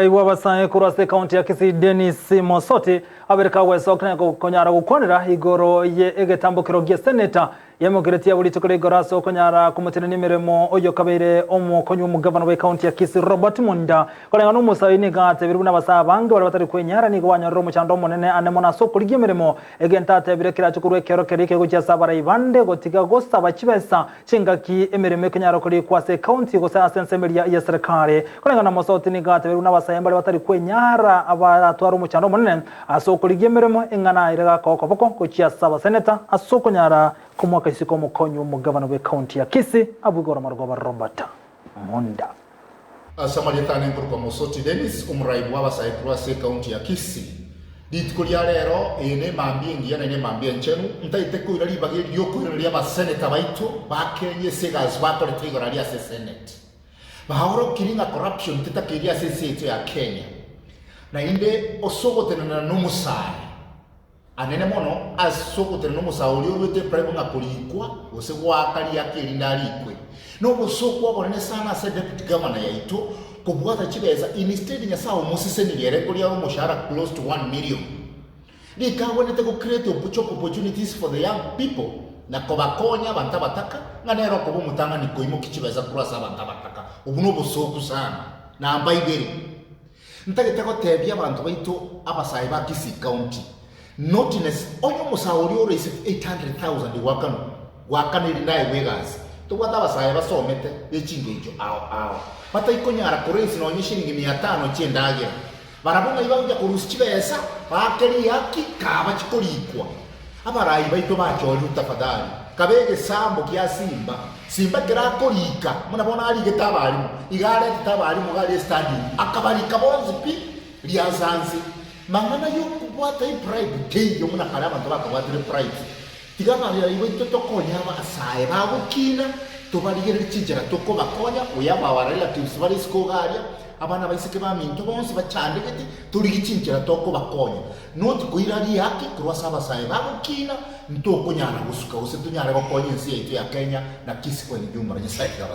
Iwabasaye kurase county ya Kisii Dennis Mosoti abereka wesokne konyara gukonera igoro ye egetambukiro gye senator yemugiretiya buli tukore goraso konyara kumutene nimiremo oyo kabeire omukonyu mugavana we county ya Kisii Robert Munda kolenga n'umusaini gate biru n'abasabanga bari batari kwenyara ni gwanyarro mu cyando monene anemona so kuri gemeremo egenta tebirekira cyukuru ekero kerike go cyasabara ibande gotiga gosta bakibesa cingaki emireme konyara kuri kwase county go sa sensemeria ya serikali kolenga na Mosoti ni gate biru n'abasayamba bari batari kwenyara abatwara mu cyando monene aso kuri gemeremo engana irega kokoboko ko cyasaba senator aso konyara kumwaka isiko mukonyu mugavana we county ya Kisii abugora margoba Robert Munda asamalitane kwa Mosoti Dennis umuraibu w'abasaye kurase county ya Kisii ditkulia rero ene mambie ngiyana ene mambie nchenu ntaite ko irari bagiri yo ko irari abaseneta baitu bakenye segas bakore tigora ria senate bahoro kiringa corruption titakiria senate ya Kenya na inde osogotenana n'umusare anene mono asogotene n'umusauri urwete prime nga kulikwa ose gwakali yakiri narikwe no busokwa bonene sana se deputy governor yaito kubwata kibeza instead nya sawo musiseni yere kuri abo mushara close to 1 million nikabonete ko create opportunities for the young people na kobakonya bantabataka nganero ko bumutanga nikoimo kikibeza kurasa bantabataka ubu no busoku sana na ambaiberi ntagete ko tebya abantu baito abasayi ba Kisii county notiness onyo musauri ore 800,000 wakano ndai wegas to wata basaye basomete ekingejo awo bata ikonyara kuresi no nyishiringi 500 cyendagira barabunga ibanga kurusi kibesa bakeri yaki kaba kikolikwa abarayi baito bacho tafadhali kabege sambo kya simba kirakolika munabona ali getabali igare getabali mugale stadium akabalika bonzi pi liazanzi mangana yo kubwata pride keyo muna kala abantu bakabwata pride tiganalira iwe totokonya abasaye babukina tobaligere kijera toko bakonya uyaba wa relatives bari skogaria abana baisike baminto bonse bacandegete turi gicinjira toko bakonya not kuirari yake kurwasa abasaye babukina ntoko nyana gusuka use tunyara bakonya nsi yetu ya Kenya na Kisii kwa jumla nyisaika